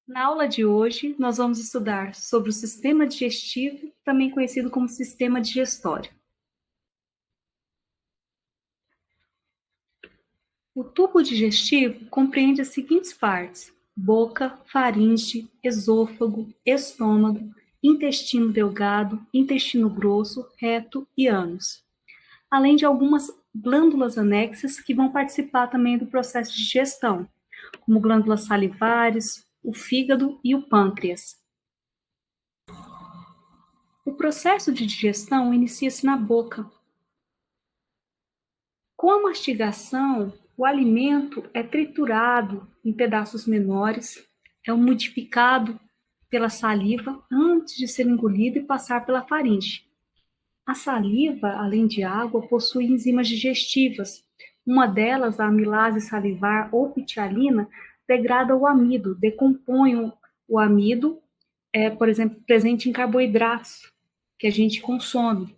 Na aula de hoje, nós vamos estudar sobre o sistema digestivo, também conhecido como sistema digestório. O tubo digestivo compreende as seguintes partes: boca, faringe, esôfago, estômago, intestino delgado, intestino grosso, reto e ânus, além de algumas glândulas anexas que vão participar também do processo de digestão, como glândulas salivares, o fígado e o pâncreas. O processo de digestão inicia-se na boca. Com a mastigação, o alimento é triturado em pedaços menores, é umidificado pela saliva antes de ser engolido e passar pela faringe. A saliva, além de água, possui enzimas digestivas. Uma delas, a amilase salivar ou pitialina, degrada o amido, decompõe o amido, por exemplo, presente em carboidratos que a gente consome,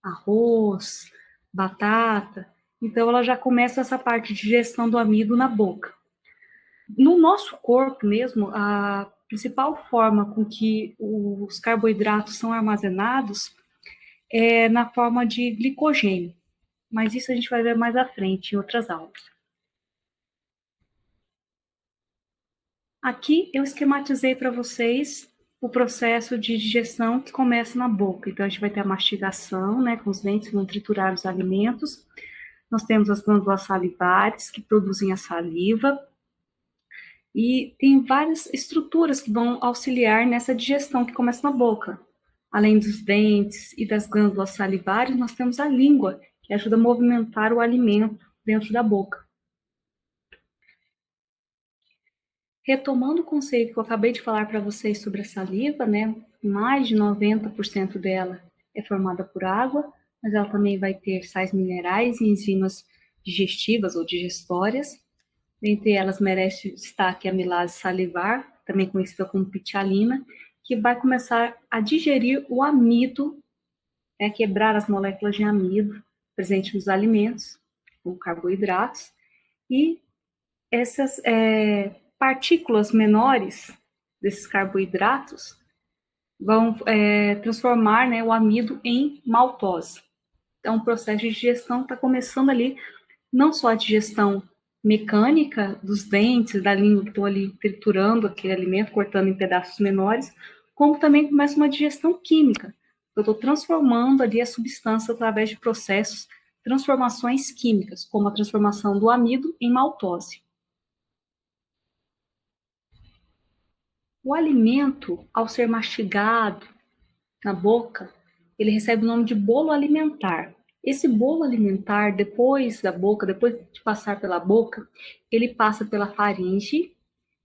arroz, batata. Então, ela já começa essa parte de digestão do amido na boca. No nosso corpo mesmo, a principal forma com que os carboidratos são armazenados é na forma de glicogênio. Mas isso a gente vai ver mais à frente, em outras aulas. Aqui eu esquematizei para vocês o processo de digestão que começa na boca. Então, a gente vai ter a mastigação, né, com os dentes que vão triturar os alimentos. Nós temos as glândulas salivares, que produzem a saliva, e tem várias estruturas que vão auxiliar nessa digestão que começa na boca. Além dos dentes e das glândulas salivares, nós temos a língua, que ajuda a movimentar o alimento dentro da boca. Retomando o conceito que eu acabei de falar para vocês sobre a saliva, né? Mais de 90% dela é formada por água, mas ela também vai ter sais minerais e enzimas digestivas ou digestórias. Dentre elas merece destaque a amilase salivar, também conhecida como pitialina, que vai começar a digerir o amido, quebrar as moléculas de amido presentes nos alimentos, ou carboidratos, e essas partículas menores desses carboidratos vão transformar, né, o amido em maltose. Então, o processo de digestão está começando ali, não só a digestão mecânica dos dentes, da língua que estão ali triturando aquele alimento, cortando em pedaços menores, como também começa uma digestão química. Eu estou transformando ali a substância através de processos, transformações químicas, como a transformação do amido em maltose. O alimento, ao ser mastigado na boca, ele recebe o nome de bolo alimentar. Esse bolo alimentar, depois da boca, depois de passar pela boca, ele passa pela faringe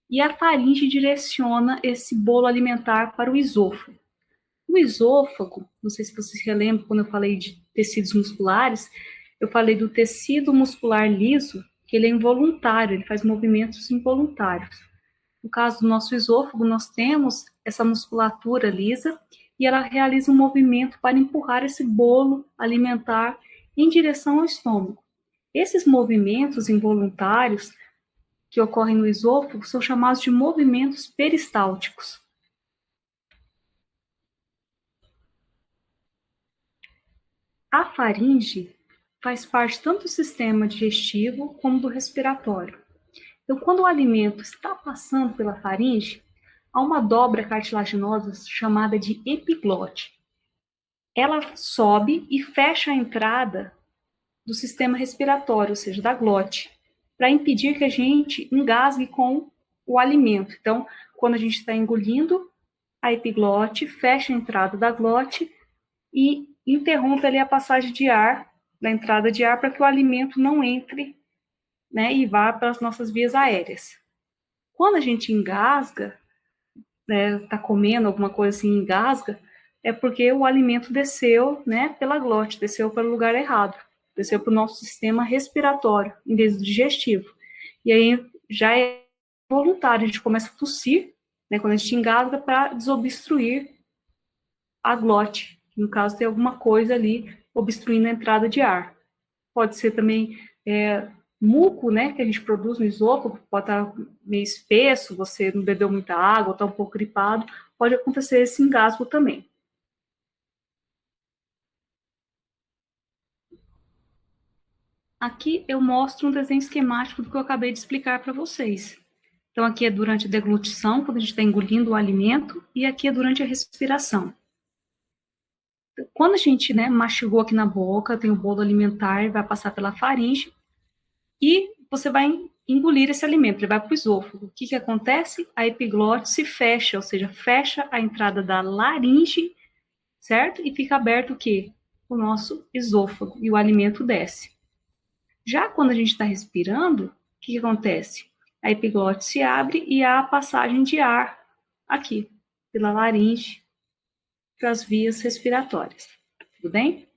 e a faringe direciona esse bolo alimentar para o esôfago. O esôfago, não sei se vocês se relembram quando eu falei de tecidos musculares, eu falei do tecido muscular liso, que ele é involuntário, ele faz movimentos involuntários. No caso do nosso esôfago, nós temos essa musculatura lisa e ela realiza um movimento para empurrar esse bolo alimentar em direção ao estômago. Esses movimentos involuntários que ocorrem no esôfago são chamados de movimentos peristálticos. A faringe faz parte tanto do sistema digestivo como do respiratório. Então, quando o alimento está passando pela faringe, há uma dobra cartilaginosa chamada de epiglote. Ela sobe e fecha a entrada do sistema respiratório, ou seja, da glote, para impedir que a gente engasgue com o alimento. Então, quando a gente está engolindo, a epiglote fecha a entrada da glote e interrompe ali a passagem de ar, da entrada de ar, para que o alimento não entre, né, e vá para as nossas vias aéreas. Quando a gente engasga, né, tá comendo alguma coisa assim, engasga, é porque o alimento desceu, né, pela glote, desceu para o lugar errado, desceu para o nosso sistema respiratório, em vez do digestivo. E aí já é voluntário, a gente começa a tossir, né, quando a gente engasga, para desobstruir a glote. No caso, tem alguma coisa ali obstruindo a entrada de ar. Pode ser também muco, né, que a gente produz no esôfago, pode estar meio espesso, você não bebeu muita água, ou está um pouco gripado, pode acontecer esse engasgo também. Aqui eu mostro um desenho esquemático do que eu acabei de explicar para vocês. Então, aqui é durante a deglutição, quando a gente está engolindo o alimento, e aqui é durante a respiração. Quando a gente, né, mastigou aqui na boca, tem o bolo alimentar, vai passar pela faringe, e você vai engolir esse alimento, ele vai para o esôfago. O que acontece? A epiglote se fecha, ou seja, fecha a entrada da laringe, certo? E fica aberto o quê? O nosso esôfago, e o alimento desce. Já quando a gente está respirando, o que acontece? A epiglote se abre e há a passagem de ar aqui, pela laringe, para as vias respiratórias. Tudo bem?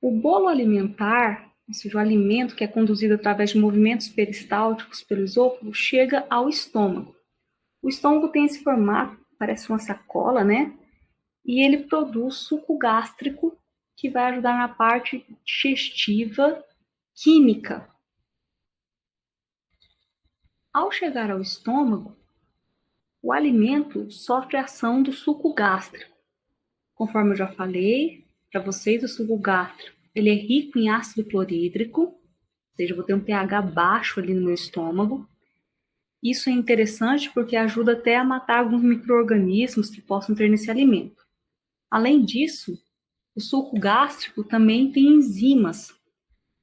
O bolo alimentar, ou seja, o alimento que é conduzido através de movimentos peristálticos pelo esôfago, chega ao estômago. O estômago tem esse formato, parece uma sacola, né? E ele produz suco gástrico, que vai ajudar na parte digestiva química. Ao chegar ao estômago, o alimento sofre a ação do suco gástrico. Conforme eu já falei para vocês, o suco gástrico ele é rico em ácido clorídrico, ou seja, eu vou ter um pH baixo ali no meu estômago. Isso é interessante porque ajuda até a matar alguns micro-organismos que possam ter nesse alimento. Além disso, o suco gástrico também tem enzimas,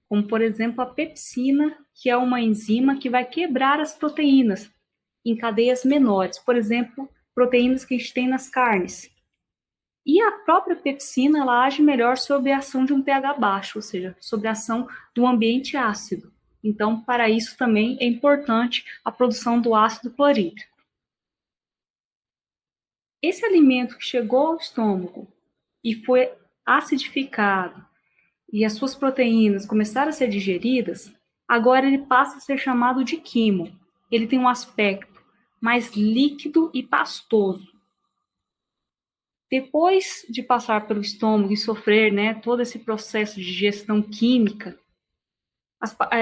como por exemplo a pepsina, que é uma enzima que vai quebrar as proteínas em cadeias menores, por exemplo, proteínas que a gente tem nas carnes. E a própria pepsina ela age melhor sob a ação de um pH baixo, ou seja, sob a ação do ambiente ácido. Então, para isso também é importante a produção do ácido clorídrico. Esse alimento que chegou ao estômago e foi acidificado e as suas proteínas começaram a ser digeridas, agora ele passa a ser chamado de quimo. Ele tem um aspecto mais líquido e pastoso. Depois de passar pelo estômago e sofrer, né, todo esse processo de digestão química,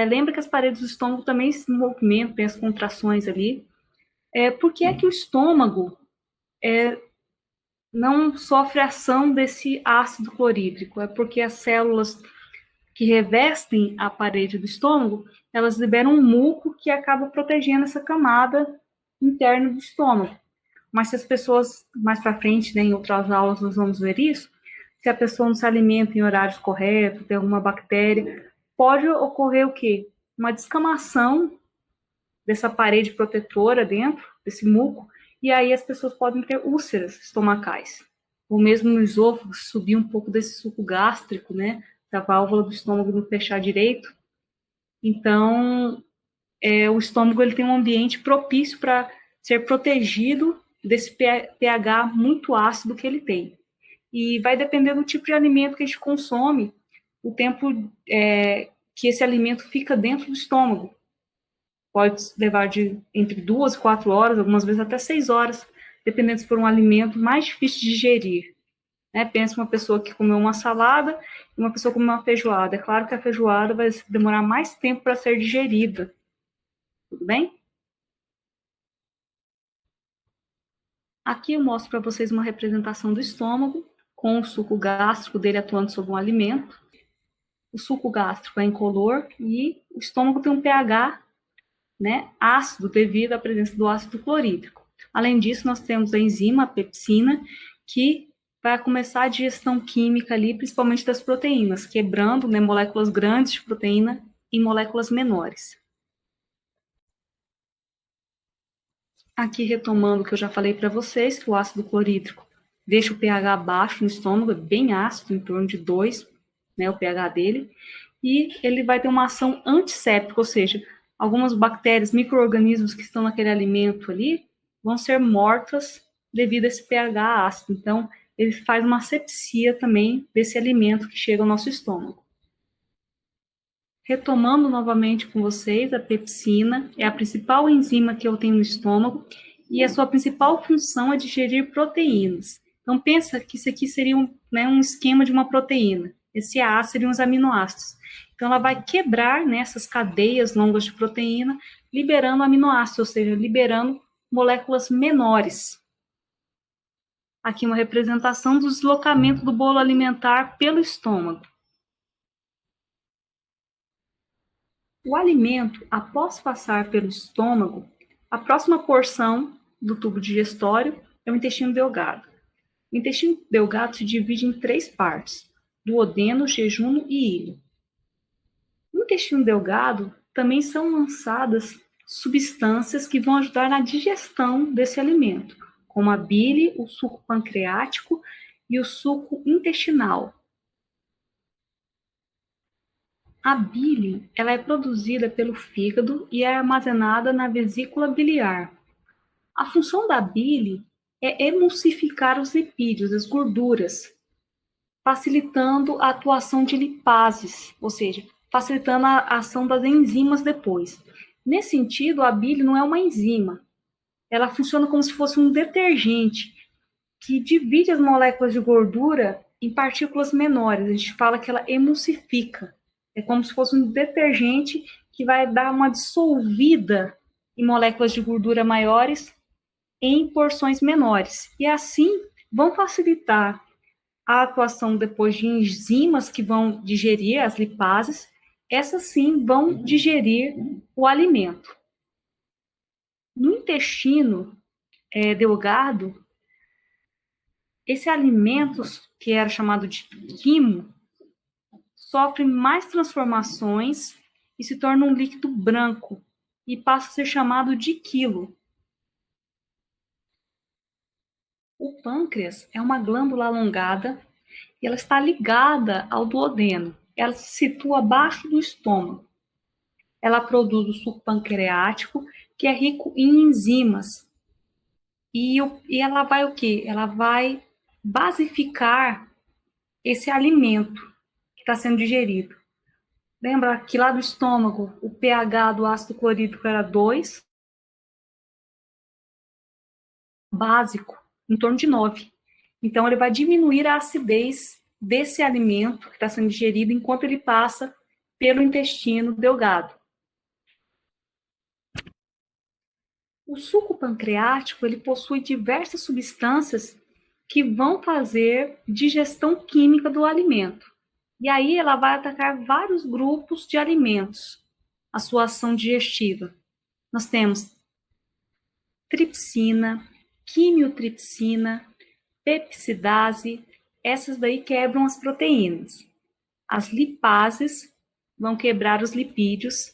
lembra que as paredes do estômago também se movimentam, tem as contrações ali. Por que é que o estômago não sofre ação desse ácido clorídrico? É porque as células que revestem a parede do estômago, elas liberam um muco que acaba protegendo essa camada interna do estômago. Mas se as pessoas, mais para frente, né, em outras aulas nós vamos ver isso, se a pessoa não se alimenta em horários corretos, tem alguma bactéria, pode ocorrer o quê? Uma descamação dessa parede protetora dentro, desse muco, e aí as pessoas podem ter úlceras estomacais. Ou mesmo no esôfago, subir um pouco desse suco gástrico, né, da válvula do estômago não fechar direito. Então, o estômago ele tem um ambiente propício para ser protegido desse pH muito ácido que ele tem. E vai depender do tipo de alimento que a gente consome, o tempo que esse alimento fica dentro do estômago. Pode levar de entre 2 e 4 horas, algumas vezes até 6 horas, dependendo se for um alimento mais difícil de digerir. Pensa uma pessoa que comeu uma salada e uma pessoa que comeu uma feijoada. É claro que a feijoada vai demorar mais tempo para ser digerida. Tudo bem? Aqui eu mostro para vocês uma representação do estômago, com o suco gástrico dele atuando sobre um alimento. O suco gástrico é incolor e o estômago tem um pH, né, ácido devido à presença do ácido clorídrico. Além disso, nós temos a enzima, a pepsina, que vai começar a digestão química ali, principalmente das proteínas, quebrando, né, moléculas grandes de proteína em moléculas menores. Aqui retomando o que eu já falei para vocês, que o ácido clorídrico deixa o pH baixo no estômago, bem ácido, em torno de 2, né, o pH dele, e ele vai ter uma ação antisséptica, ou seja, algumas bactérias, micro-organismos que estão naquele alimento ali, vão ser mortas devido a esse pH ácido. Então, ele faz uma asepsia também desse alimento que chega ao nosso estômago. Retomando novamente com vocês, a pepsina é a principal enzima que eu tenho no estômago e a sua principal função é digerir proteínas. Então, pensa que isso aqui seria um esquema de uma proteína. Esse A seriam os aminoácidos. Então, ela vai quebrar nessas cadeias longas de proteína, liberando aminoácidos, ou seja, liberando moléculas menores. Aqui uma representação do deslocamento do bolo alimentar pelo estômago. O alimento, após passar pelo estômago, a próxima porção do tubo digestório é o intestino delgado. O intestino delgado se divide em 3 partes: duodeno, jejum e íleo. No intestino delgado também são lançadas substâncias que vão ajudar na digestão desse alimento, como a bile, o suco pancreático e o suco intestinal. A bile, ela é produzida pelo fígado e é armazenada na vesícula biliar. A função da bile é emulsificar os lipídios, as gorduras, facilitando a atuação de lipases, ou seja, facilitando a ação das enzimas depois. Nesse sentido, a bile não é uma enzima, ela funciona como se fosse um detergente que divide as moléculas de gordura em partículas menores. A gente fala que ela emulsifica. É como se fosse um detergente que vai dar uma dissolvida em moléculas de gordura maiores em porções menores. E assim vão facilitar a atuação depois de enzimas que vão digerir as lipases. Essas sim vão digerir o alimento. No intestino delgado, esse alimento, que era chamado de quimo, sofre mais transformações e se torna um líquido branco e passa a ser chamado de quilo. O pâncreas é uma glândula alongada e ela está ligada ao duodeno. Ela se situa abaixo do estômago. Ela produz o suco pancreático, que é rico em enzimas. E ela vai o quê? Ela vai basificar esse alimento que está sendo digerido. Lembra que lá do estômago o pH do ácido clorídrico era 2, básico, em torno de 9. Então ele vai diminuir a acidez desse alimento que está sendo digerido enquanto ele passa pelo intestino delgado. O suco pancreático ele possui diversas substâncias que vão fazer digestão química do alimento. E aí ela vai atacar vários grupos de alimentos, a sua ação digestiva. Nós temos tripsina, quimiotripsina, pepsidase, essas daí quebram as proteínas. As lipases vão quebrar os lipídios,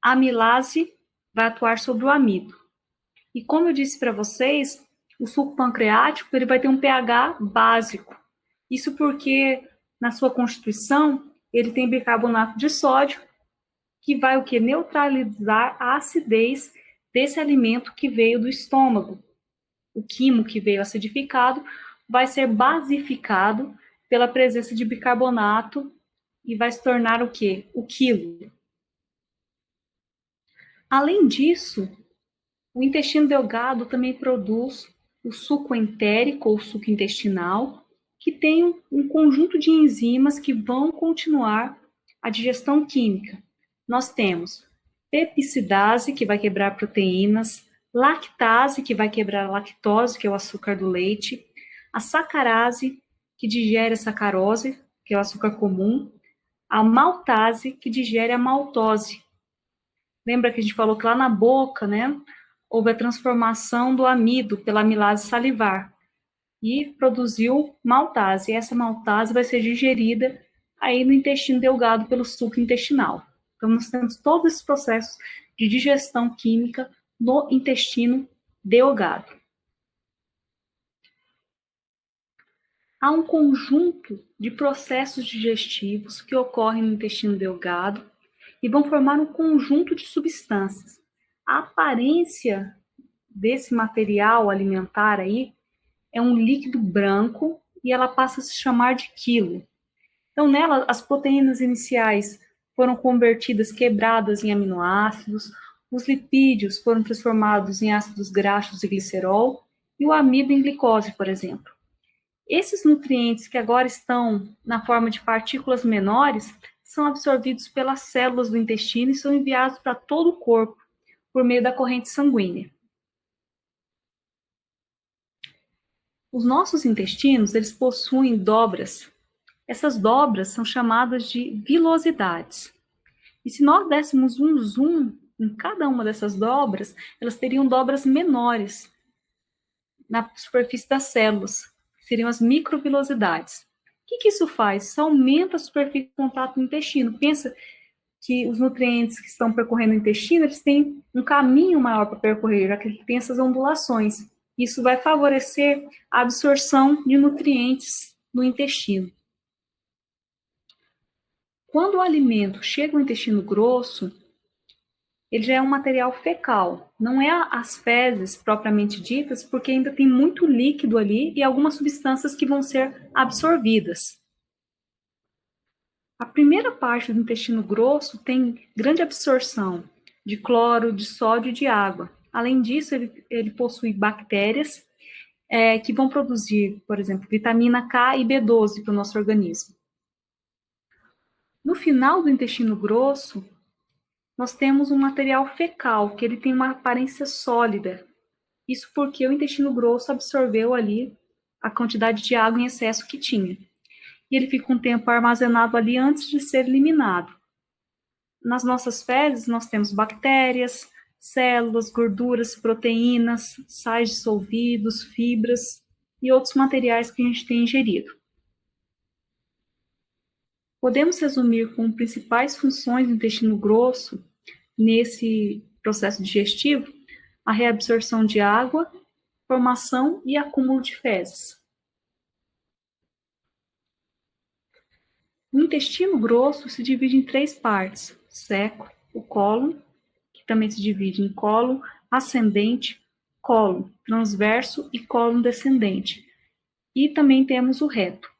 a amilase vai atuar sobre o amido. E como eu disse para vocês, o suco pancreático ele vai ter um pH básico. Isso porque na sua constituição ele tem bicarbonato de sódio, que vai o que? Neutralizar a acidez desse alimento que veio do estômago. O quimo que veio acidificado vai ser basificado pela presença de bicarbonato e vai se tornar o quê? O quilo. Além disso, o intestino delgado também produz o suco entérico ou suco intestinal, que tem um conjunto de enzimas que vão continuar a digestão química. Nós temos pepsidase, que vai quebrar proteínas, lactase, que vai quebrar a lactose, que é o açúcar do leite, a sacarase, que digere a sacarose, que é o açúcar comum, a maltase, que digere a maltose. Lembra que a gente falou que lá na boca, né, houve a transformação do amido pela amilase salivar e produziu maltase. E essa maltase vai ser digerida aí no intestino delgado pelo suco intestinal. Então, nós temos todos esses processos de digestão química no intestino delgado. Há um conjunto de processos digestivos que ocorrem no intestino delgado e vão formar um conjunto de substâncias. A aparência desse material alimentar aí é um líquido branco e ela passa a se chamar de quilo. Então, nela, as proteínas iniciais foram convertidas, quebradas em aminoácidos, os lipídios foram transformados em ácidos graxos e glicerol e o amido em glicose, por exemplo. Esses nutrientes que agora estão na forma de partículas menores são absorvidos pelas células do intestino e são enviados para todo o corpo por meio da corrente sanguínea. Os nossos intestinos, eles possuem dobras. Essas dobras são chamadas de vilosidades. E se nós dessemos um zoom em cada uma dessas dobras, elas teriam dobras menores na superfície das células, que seriam as microvilosidades. O que isso faz? Isso aumenta a superfície de contato no intestino. Pensa que os nutrientes que estão percorrendo o intestino, eles têm um caminho maior para percorrer, já que ele tem essas ondulações. Isso vai favorecer a absorção de nutrientes no intestino. Quando o alimento chega ao intestino grosso, ele já é um material fecal, não é as fezes propriamente ditas, porque ainda tem muito líquido ali e algumas substâncias que vão ser absorvidas. A primeira parte do intestino grosso tem grande absorção de cloro, de sódio e de água. Além disso, ele possui bactérias que vão produzir, por exemplo, vitamina K e B12 para o nosso organismo. No final do intestino grosso, nós temos um material fecal, que ele tem uma aparência sólida. Isso porque o intestino grosso absorveu ali a quantidade de água em excesso que tinha. E ele fica um tempo armazenado ali antes de ser eliminado. Nas nossas fezes, nós temos bactérias, células, gorduras, proteínas, sais dissolvidos, fibras e outros materiais que a gente tem ingerido. Podemos resumir como principais funções do intestino grosso nesse processo digestivo a reabsorção de água, formação e acúmulo de fezes. O intestino grosso se divide em 3 partes: seco, o cólon, que também se divide em cólon ascendente, cólon transverso e cólon descendente. E também temos o reto.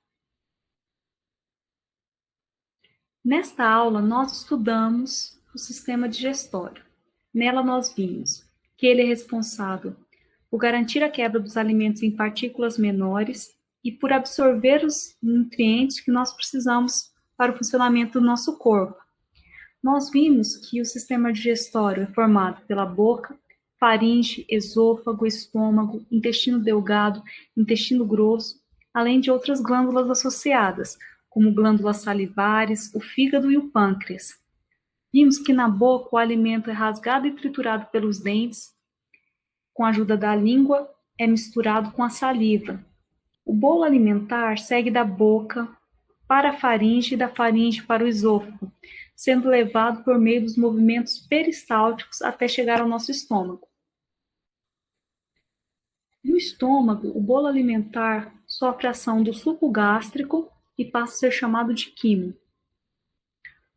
Nesta aula, nós estudamos o sistema digestório. Nela nós vimos que ele é responsável por garantir a quebra dos alimentos em partículas menores e por absorver os nutrientes que nós precisamos para o funcionamento do nosso corpo. Nós vimos que o sistema digestório é formado pela boca, faringe, esôfago, estômago, intestino delgado, intestino grosso, além de outras glândulas associadas, como glândulas salivares, o fígado e o pâncreas. Vimos que na boca o alimento é rasgado e triturado pelos dentes, com a ajuda da língua é misturado com a saliva. O bolo alimentar segue da boca para a faringe e da faringe para o esôfago, sendo levado por meio dos movimentos peristálticos até chegar ao nosso estômago. No estômago, o bolo alimentar sofre a ação do suco gástrico e passa a ser chamado de quimo.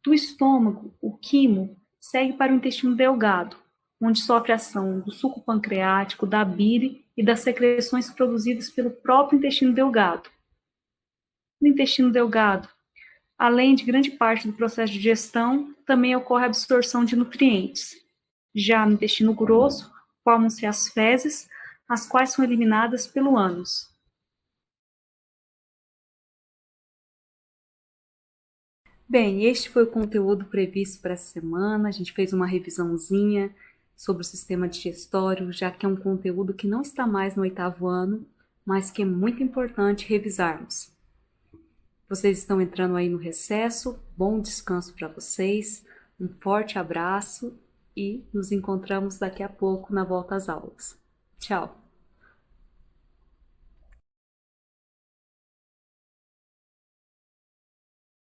Do estômago, o quimo segue para o intestino delgado, onde sofre a ação do suco pancreático, da bile e das secreções produzidas pelo próprio intestino delgado. No intestino delgado, além de grande parte do processo de digestão, também ocorre a absorção de nutrientes. Já no intestino grosso, formam-se as fezes, as quais são eliminadas pelo ânus. Bem, este foi o conteúdo previsto para essa semana. A gente fez uma revisãozinha sobre o sistema digestório, já que é um conteúdo que não está mais no 8º ano, mas que é muito importante revisarmos. Vocês estão entrando aí no recesso, bom descanso para vocês, um forte abraço e nos encontramos daqui a pouco na volta às aulas. Tchau!